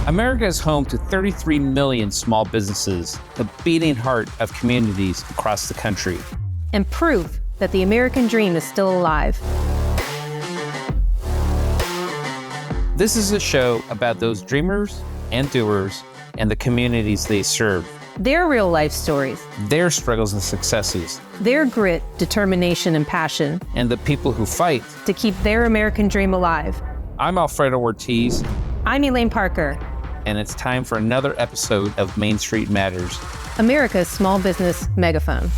America is home to 33 million small businesses, the beating heart of communities across the country. And proof that the American dream is still alive. This is a show about those dreamers and doers and the communities they serve. Their real life stories. Their struggles and successes. Their grit, determination, and passion. And the people who fight to keep their American dream alive. I'm Alfredo Ortiz. I'm Elaine Parker. And it's time for another episode of Main Street Matters, America's small business megaphone.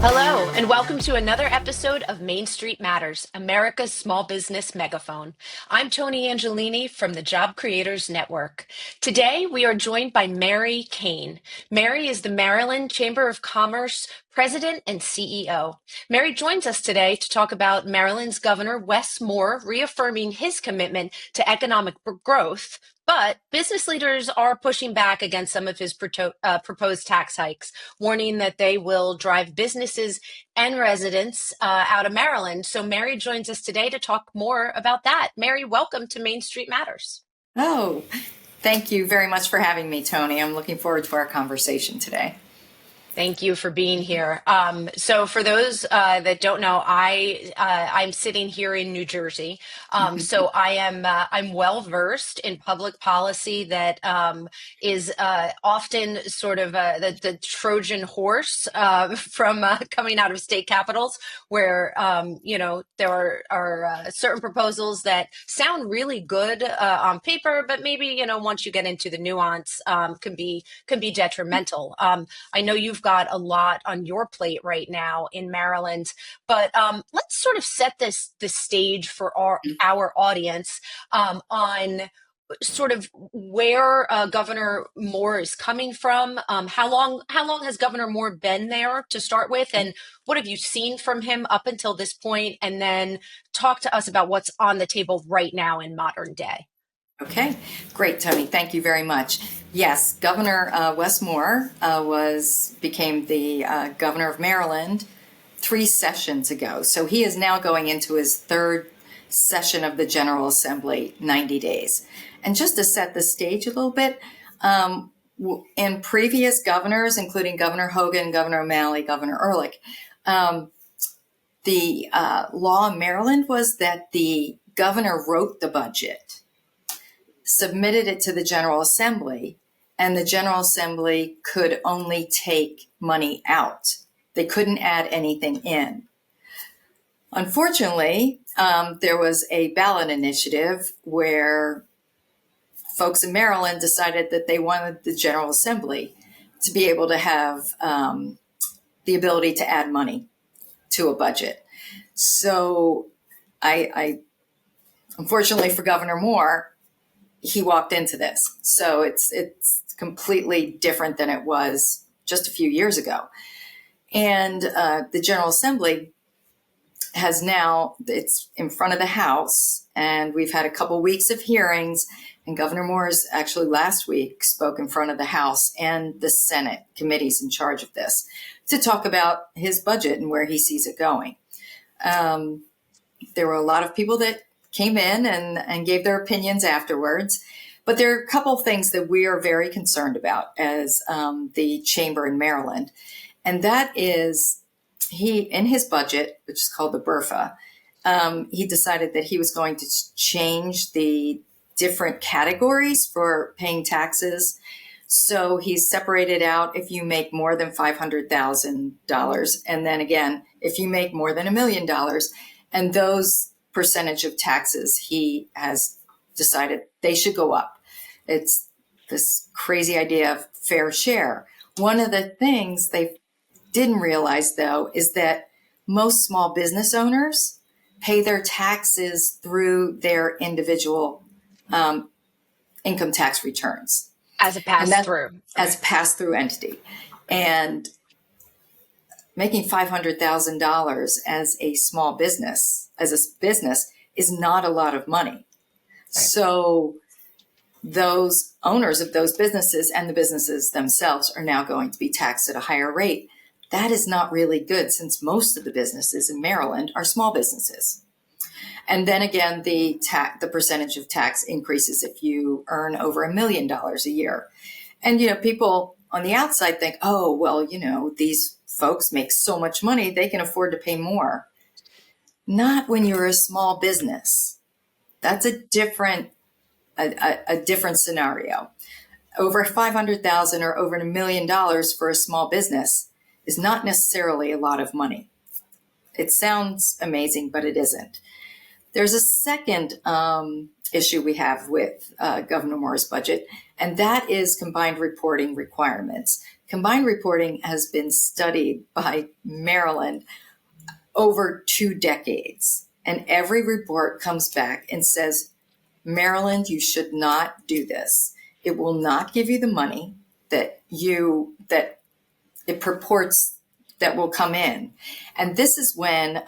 Hello, and welcome to another episode of Main Street Matters, America's small business megaphone. I'm Toni Angelini from the Job Creators Network. Today, we are joined by Mary Kane. Mary is the Maryland Chamber of Commerce President and CEO. Mary joins us today to talk about Maryland's Governor Wes Moore reaffirming his commitment to economic growth. But business leaders are pushing back against some of his proposed tax hikes, warning that they will drive businesses and residents out of Maryland. So Mary joins us today to talk more about that. Mary, welcome to Main Street Matters. Oh, thank you very much for having me, Toni. I'm looking forward to our conversation today. Thank you for being here. So for those that don't know, I'm sitting here in New Jersey. So I'm well versed in public policy that is often sort of the Trojan horse from coming out of state capitals, where there are certain proposals that sound really good on paper, but maybe once you get into the nuance, can be detrimental. I know you've got a lot on your plate right now in Maryland, but let's sort of set the stage for our audience on sort of where Governor Moore is coming from. How long has Governor Moore been there to start with, and what have you seen from him up until this point? And then talk to us about what's on the table right now in modern day. Okay, great, Toni. Thank you very much. Yes, Governor Wes Moore became the governor of Maryland 3 sessions ago. So he is now going into his 3rd session of the General Assembly, 90 days. And just to set the stage a little bit, in previous governors, including Governor Hogan, Governor O'Malley, Governor Ehrlich, the law in Maryland was that the governor wrote the budget, submitted it to the General Assembly, and the General Assembly could only take money out. They couldn't add anything in. Unfortunately, there was a ballot initiative where folks in Maryland decided that they wanted the General Assembly to be able to have the ability to add money to a budget. So I unfortunately for Governor Moore, he walked into this. So it's completely different than it was just a few years ago. And the General Assembly it's in front of the House, and we've had a couple weeks of hearings, and Governor Moore's actually last week spoke in front of the House and the Senate committees in charge of this to talk about his budget and where he sees it going. There were a lot of people that came in and gave their opinions afterwards. But there are a couple of things that we are very concerned about as the chamber in Maryland. And that is in his budget, which is called the BRFA, he decided that he was going to change the different categories for paying taxes. So he's separated out if you make more than $500,000. And then again, if you make more than $1 million, and those percentage of taxes, he has decided they should go up. It's this crazy idea of fair share. One of the things they didn't realize, though, is that most small business owners pay their taxes through their individual income tax returns. As a pass-through. As a pass-through entity. And making $500,000 as a small business, is not a lot of money. Right. So those owners of those businesses and the businesses themselves are now going to be taxed at a higher rate. That is not really good, since most of the businesses in Maryland are small businesses. And then again, the percentage of tax increases if you earn over $1 million a year. And, people on the outside think, oh, well, these folks make so much money, they can afford to pay more. Not when you're a small business. That's a different scenario. Over $500,000 or over $1 million for a small business is not necessarily a lot of money. It sounds amazing, but it isn't. There's a second issue we have with Governor Moore's budget, and that is combined reporting requirements. Combined reporting has been studied by Maryland over 2 decades, and every report comes back and says, Maryland, you should not do this. It will not give you the money that it purports that will come in. And this is when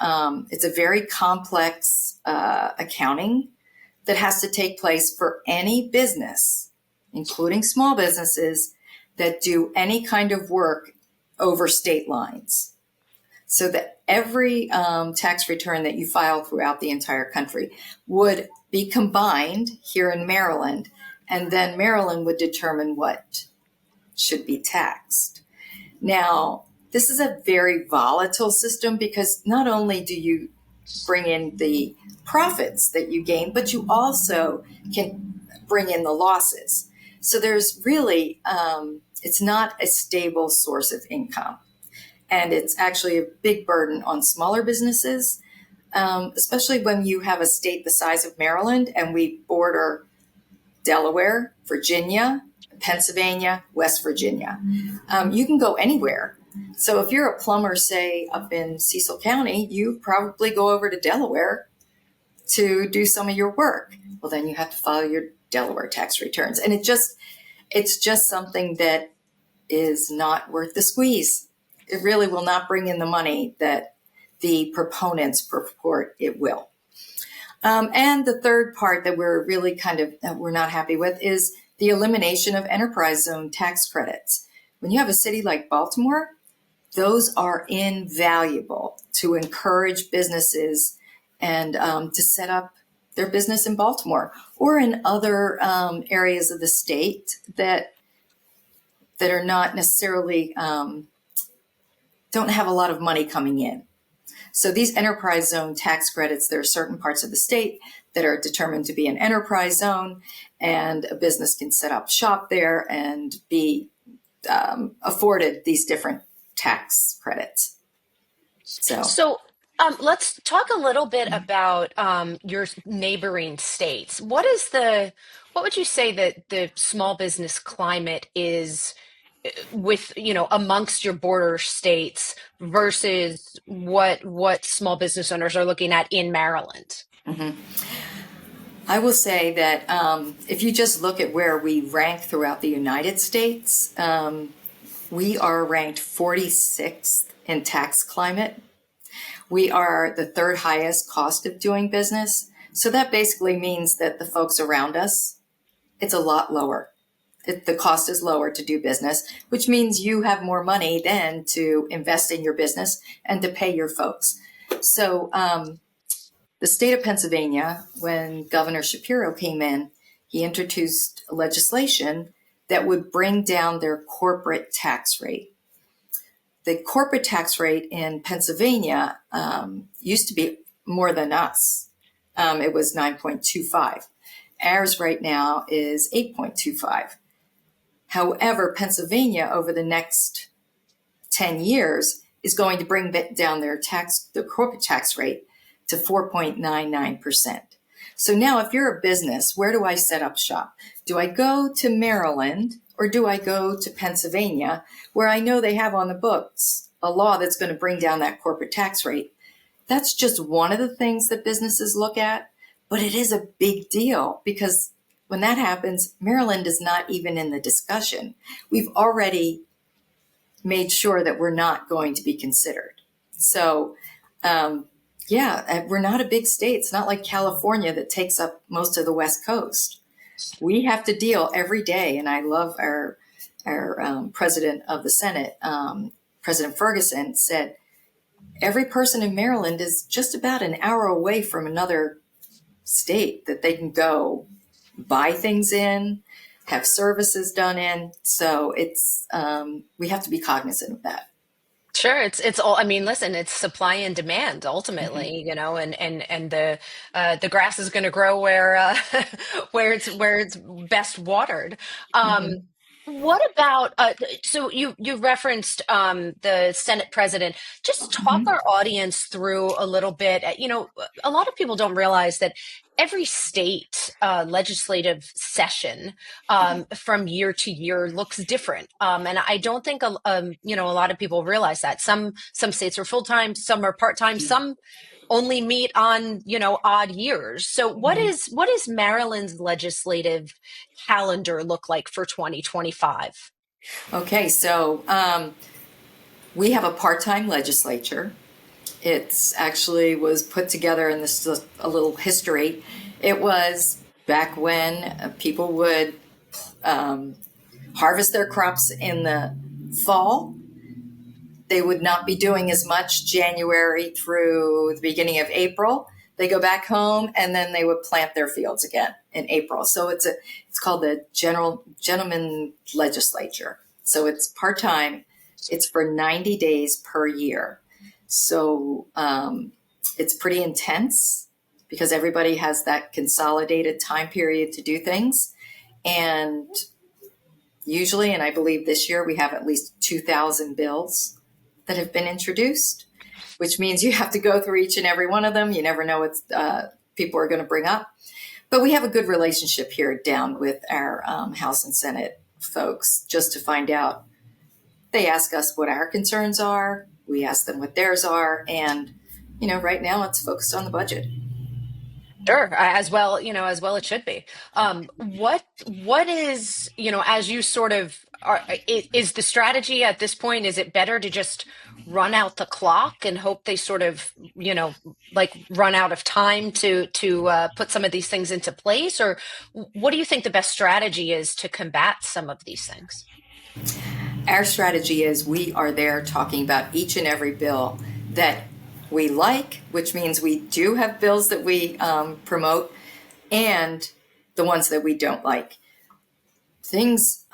it's a very complex accounting that has to take place for any business, including small businesses that do any kind of work over state lines. So that every tax return that you file throughout the entire country would be combined here in Maryland, and then Maryland would determine what should be taxed. Now, this is a very volatile system because not only do you bring in the profits that you gain, but you also can bring in the losses. So there's really, it's not a stable source of income. And it's actually a big burden on smaller businesses, especially when you have a state the size of Maryland and we border Delaware, Virginia, Pennsylvania, West Virginia. You can go anywhere. So if you're a plumber, say, up in Cecil County, you probably go over to Delaware to do some of your work. Well, then you have to file your Delaware tax returns. And it's just something that is not worth the squeeze. It really will not bring in the money that the proponents purport it will. And the third part that we're really that we're not happy with is the elimination of enterprise zone tax credits. When you have a city like Baltimore, those are invaluable to encourage businesses and to set up their business in Baltimore or in other areas of the state that are not necessarily don't have a lot of money coming in. So these enterprise zone tax credits, there are certain parts of the state that are determined to be an enterprise zone, and a business can set up shop there and be afforded these different tax credits. So let's talk a little bit about your neighboring states. What would you say that the small business climate is with, amongst your border states versus what small business owners are looking at in Maryland? Mm-hmm. I will say that if you just look at where we rank throughout the United States, we are ranked 46th in tax climate. We are the third highest cost of doing business. So that basically means that the folks around us, it's a lot lower. The cost is lower to do business, which means you have more money then to invest in your business and to pay your folks. So the state of Pennsylvania, when Governor Shapiro came in, he introduced legislation that would bring down their corporate tax rate. The corporate tax rate in Pennsylvania used to be more than us. It was 9.25. Ours right now is 8.25. However, Pennsylvania over the next 10 years is going to bring down their corporate tax rate to 4.99%. So now if you're a business, where do I set up shop? Do I go to Maryland or do I go to Pennsylvania, where I know they have on the books a law that's going to bring down that corporate tax rate? That's just one of the things that businesses look at, but it is a big deal because when that happens, Maryland is not even in the discussion. We've already made sure that we're not going to be considered. So, we're not a big state. It's not like California that takes up most of the West Coast. We have to deal every day, and I love our president of the Senate, President Ferguson, said every person in Maryland is just about an hour away from another state that they can go buy things in, have services done in. So it's we have to be cognizant of that. Sure, it's all. I mean, listen, it's supply and demand ultimately, and the grass is going to grow where where it's best watered. Um, Mm-hmm. what about so you referenced the Senate president. Just talk Mm-hmm. our audience through a little bit. A lot of people don't realize that every state legislative session from year to year looks different. And I don't think a lot of people realize that some states are full time, some are part time, some only meet on odd years. So what is Maryland's legislative calendar look like for 2025? Okay, so we have a part-time legislature. It's actually was put together, and this is a little history. It was back when people would harvest their crops in the fall. They would not be doing as much January through the beginning of April. They go back home and then they would plant their fields again in April. So it's called the Gentleman Legislature. So it's part-time. It's for 90 days per year. So it's pretty intense because everybody has that consolidated time period to do things. And usually, and I believe this year, we have at least 2,000 bills that have been introduced, which means you have to go through each and every one of them. You never know what people are going to bring up. But we have a good relationship here down with our House and Senate folks just to find out. They ask us what our concerns are. We ask them what theirs are. And, right now it's focused on the budget. Sure, as well it should be. What is, as you sort of is the strategy at this point, is it better to just run out the clock and hope they sort of, like run out of time to put some of these things into place? Or what do you think the best strategy is to combat some of these things? Our strategy is we are there talking about each and every bill that we like, which means we do have bills that we promote, and the ones that we don't like. Things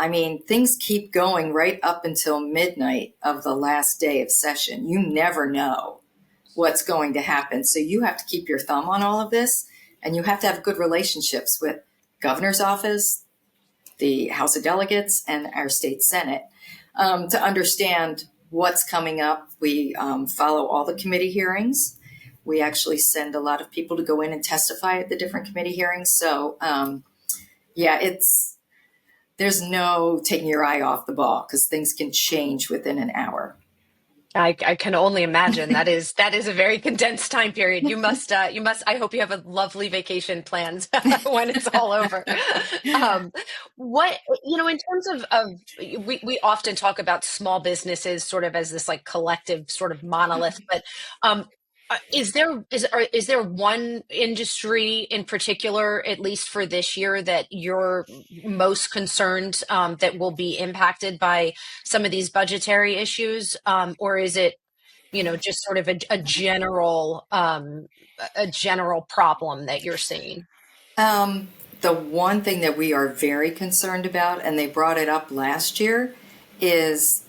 keep going right up until midnight of the last day of session. You never know what's going to happen. So you have to keep your thumb on all of this, and you have to have good relationships with governor's office, the House of Delegates, and our state Senate to understand what's coming up. We follow all the committee hearings. We actually send a lot of people to go in and testify at the different committee hearings. So, there's no taking your eye off the ball because things can change within an hour. I can only imagine that is a very condensed time period. You must I hope you have a lovely vacation planned when it's all over. What in terms of we often talk about small businesses sort of as this like collective sort of monolith, but is there one industry in particular, at least for this year, that you're most concerned that will be impacted by some of these budgetary issues, or is it just sort of a general problem that you're seeing? The one thing that we are very concerned about, and they brought it up last year, is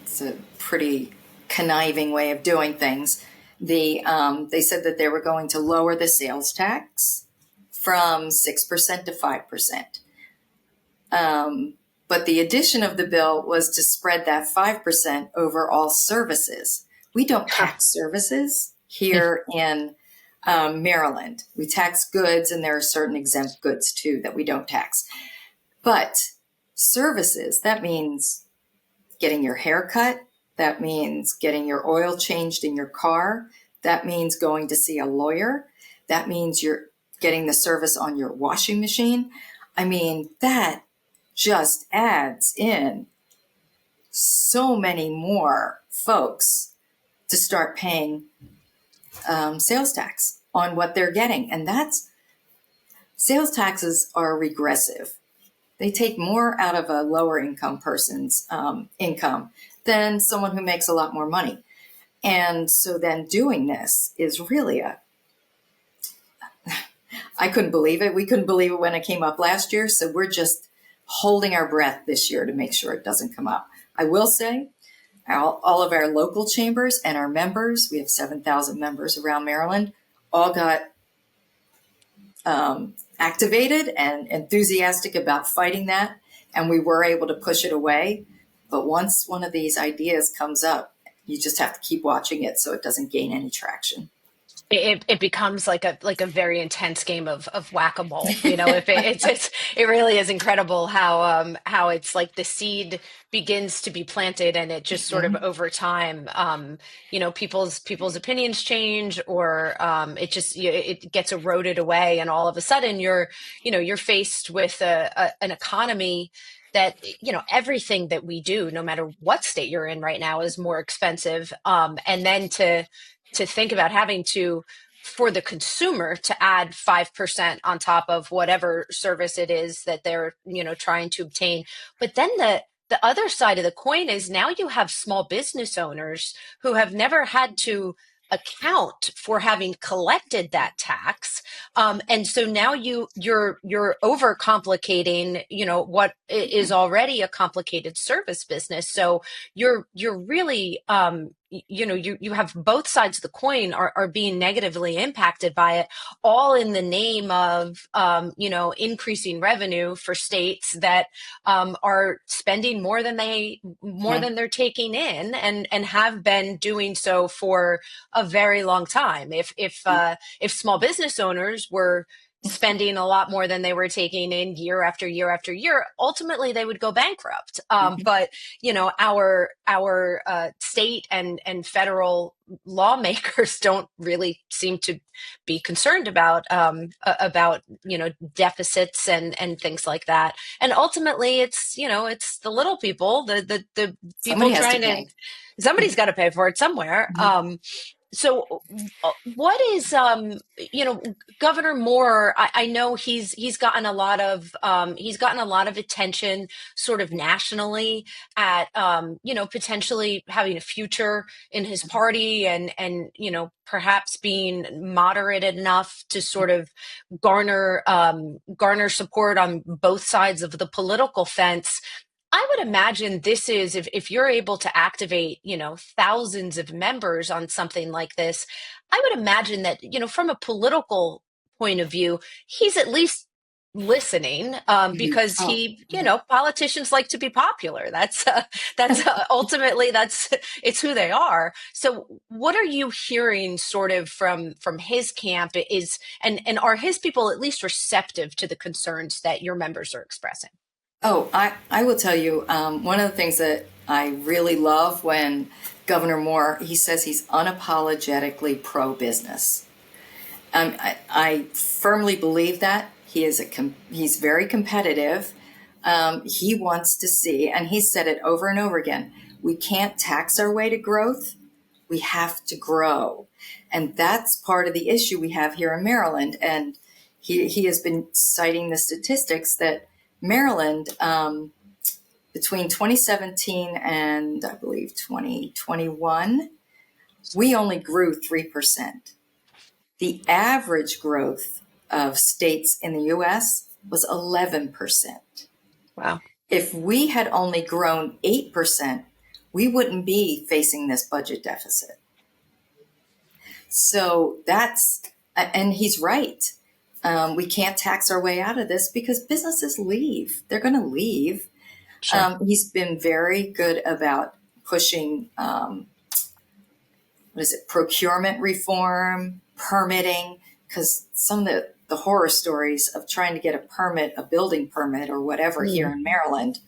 it's a pretty conniving way of doing things. They said that they were going to lower the sales tax from 6% to 5%. But the addition of the bill was to spread that 5% over all services. We don't tax services here in Maryland. We tax goods, and there are certain exempt goods too that we don't tax. But services, that means getting your hair cut. That means getting your oil changed in your car. That means going to see a lawyer. That means you're getting the service on your washing machine. That just adds in so many more folks to start paying sales tax on what they're getting. And sales taxes are regressive. They take more out of a lower income person's income than someone who makes a lot more money. And so then doing this is really I couldn't believe it. We couldn't believe it when it came up last year. So we're just holding our breath this year to make sure it doesn't come up. I will say all of our local chambers and our members, we have 7,000 members around Maryland, all got activated and enthusiastic about fighting that. And we were able to push it away. But once one of these ideas comes up, you just have to keep watching it so it doesn't gain any traction. It becomes like a very intense game of whack-a-mole. If it really is incredible how it's like the seed begins to be planted and it just sort of over time, people's opinions change, or it gets eroded away, and all of a sudden you're faced with an economy that, everything that we do, no matter what state you're in right now, is more expensive. And then to think about having to, for the consumer, to add 5% on top of whatever service it is that they're, trying to obtain. But then the other side of the coin is now you have small business owners who have never had to account for having collected that tax, and so now you're overcomplicating what is already a complicated service business. So you're really you have both sides of the coin are being negatively impacted by it, all in the name of increasing revenue for states that are spending more than they're taking in, and have been doing so for a very long time. If small business owners were spending a lot more than they were taking in year after year after year, ultimately they would go bankrupt. But our state and federal lawmakers don't really seem to be concerned about deficits and things like that. And ultimately, it's the little people, the people trying to. Somebody's got to pay for it somewhere. So what is, Governor Moore, I know he's gotten a lot of attention sort of nationally at, potentially having a future in his party and, perhaps being moderate enough to sort of garner support on both sides of the political fence. I would imagine this is, if you're able to activate, thousands of members on something like this, I would imagine that, from a political point of view, he's at least listening, because politicians like to be popular. That's ultimately it's who they are. So what are you hearing sort of from his camp and are his people at least receptive to the concerns that your members are expressing? Oh, I will tell you, one of the things that I really love when Governor Moore, he says he's unapologetically pro-business. I firmly believe that. He's very competitive. He wants to see, and he's said it over and over again, we can't tax our way to growth. We have to grow. And that's part of the issue we have here in Maryland. And he has been citing the statistics that Maryland, between 2017 and I believe 2021, we only grew 3%. The average growth of states in the U.S. was 11%. Wow. If we had only grown 8%, we wouldn't be facing this budget deficit. So and he's right. We can't tax our way out of this because businesses leave. They're going to leave. Sure. He's been very good about pushing, procurement reform, permitting, because some of the horror stories of trying to get a building permit or whatever here in Maryland,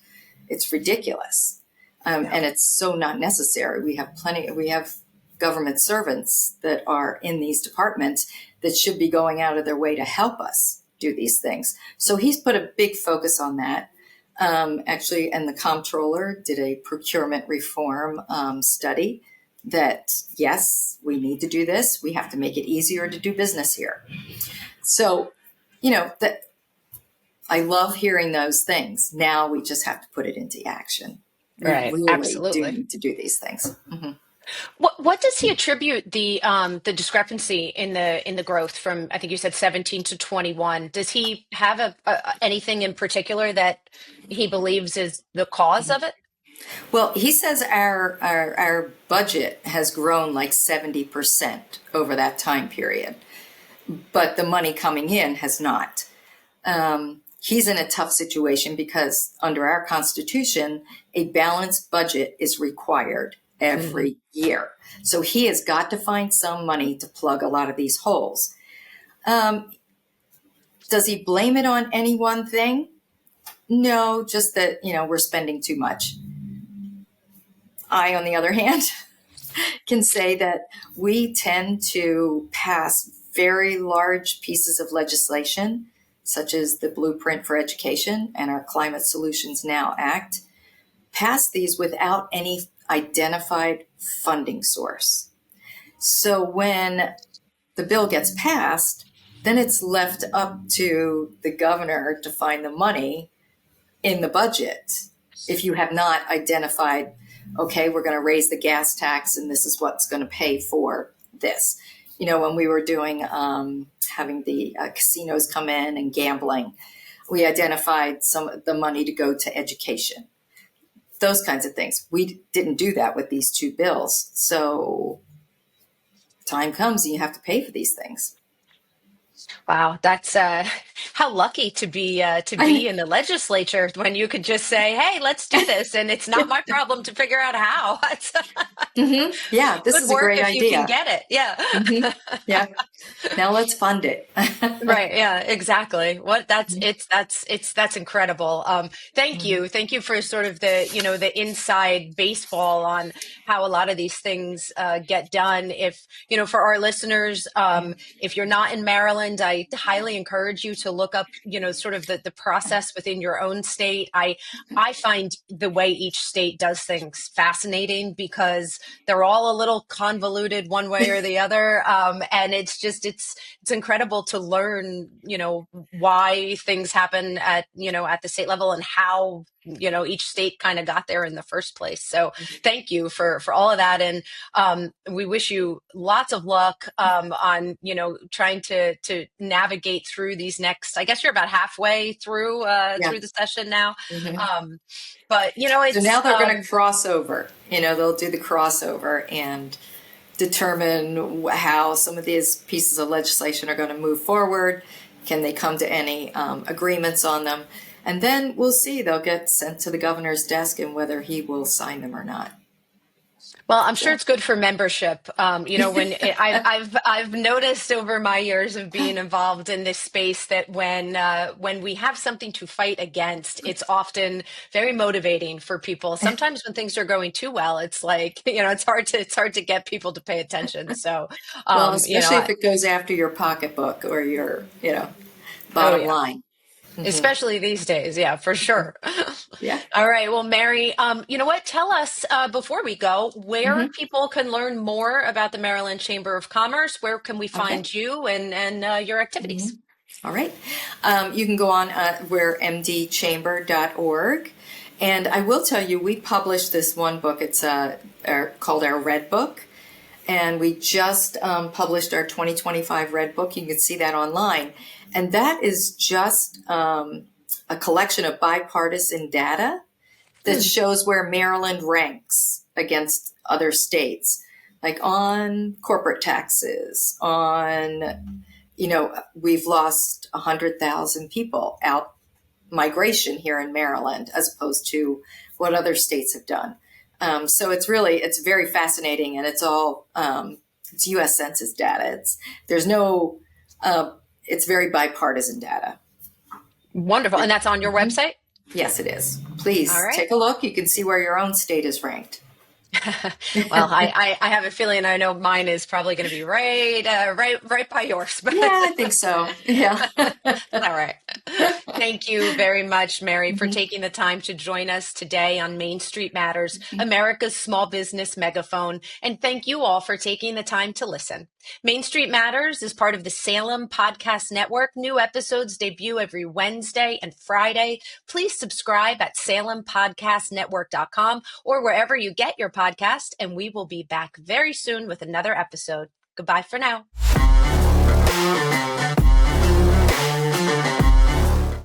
it's ridiculous. And it's so not necessary. We have government servants that are in these departments that should be going out of their way to help us do these things. So he's put a big focus on that. Actually, and the comptroller did a procurement reform study that, yes, we need to do this. We have to make it easier to do business here. So, that I love hearing those things. Now we just have to put it into action. Right. We really Absolutely. do need to do these things. Mm-hmm. What does he attribute the discrepancy in the growth from, I think you said 17 to 21? Does he have anything in particular that he believes is the cause of it? Well, he says our budget has grown like 70% over that time period, but the money coming in has not. He's in a tough situation because under our Constitution, a balanced budget is required every year. So he has got to find some money to plug a lot of these holes. Does he blame it on any one thing? No, just that, we're spending too much. I, on the other hand, can say that we tend to pass very large pieces of legislation, such as the Blueprint for Education and our Climate Solutions Now Act, pass these without any identified funding source. So when the bill gets passed, then it's left up to the governor to find the money in the budget. If you have not identified, okay, we're going to raise the gas tax and this is what's going to pay for this. When we were doing, having the casinos come in and gambling, we identified some of the money to go to education. Those kinds of things. We didn't do that with these two bills. So time comes and you have to pay for these things. Wow, that's how lucky to be in the legislature when you could just say, "Hey, let's do this," and it's not my problem to figure out how. Yeah, this Good is a work great if idea. you can get it. Yeah. Yeah. Now let's fund it. Right. Yeah, exactly. That's incredible. Thank you for sort of the inside baseball on how a lot of these things get done. If, for our listeners, if you're not in Maryland, I highly encourage you to look up, sort of the process within your own state. I find the way each state does things fascinating because they're all a little convoluted one way or the other. And it's incredible to learn, why things happen at the state level and how, each state kind of got there in the first place. So thank you for all of that. And we wish you lots of luck on, trying to navigate through these next, I guess you're about halfway through through the session now. But, it's. So now they're going to cross over, they'll do the crossover and determine how some of these pieces of legislation are going to move forward. Can they come to any agreements on them? And then we'll see. They'll get sent to the governor's desk and whether he will sign them or not. Well, I'm sure it's good for membership. When I've noticed over my years of being involved in this space that when we have something to fight against, it's often very motivating for people. Sometimes when things are going too well, it's like, it's hard to get people to pay attention. So, well, especially if it goes after your pocketbook or your, bottom line. Especially these days. Yeah, for sure. Yeah. All right. Well, Mary, you know what? Tell us before we go where people can learn more about the Maryland Chamber of Commerce. Where can we find you and your activities? All right. You can go on we're mdchamber.org. And I will tell you, we published this one book. It's called our Red Book. And we just published our 2025 Red Book. You can see that online. And that is just a collection of bipartisan data that shows where Maryland ranks against other states, like on corporate taxes, on, we've lost 100,000 people out migration here in Maryland, as opposed to what other states have done. So it's very fascinating, and it's all, it's U.S. Census data. It's very bipartisan data. Wonderful. And that's on your website? Yes, it is. Please take a look. You can see where your own state is ranked. Well, I have a feeling I know mine is probably going to be right by yours. But yeah, I think so. Yeah. All right. Thank you very much, Mary, for taking the time to join us today on Main Street Matters, America's small business megaphone. And thank you all for taking the time to listen. Main Street Matters is part of the Salem Podcast Network. New episodes debut every Wednesday and Friday. Please subscribe at salempodcastnetwork.com or wherever you get your podcast, and we will be back very soon with another episode. Goodbye for now.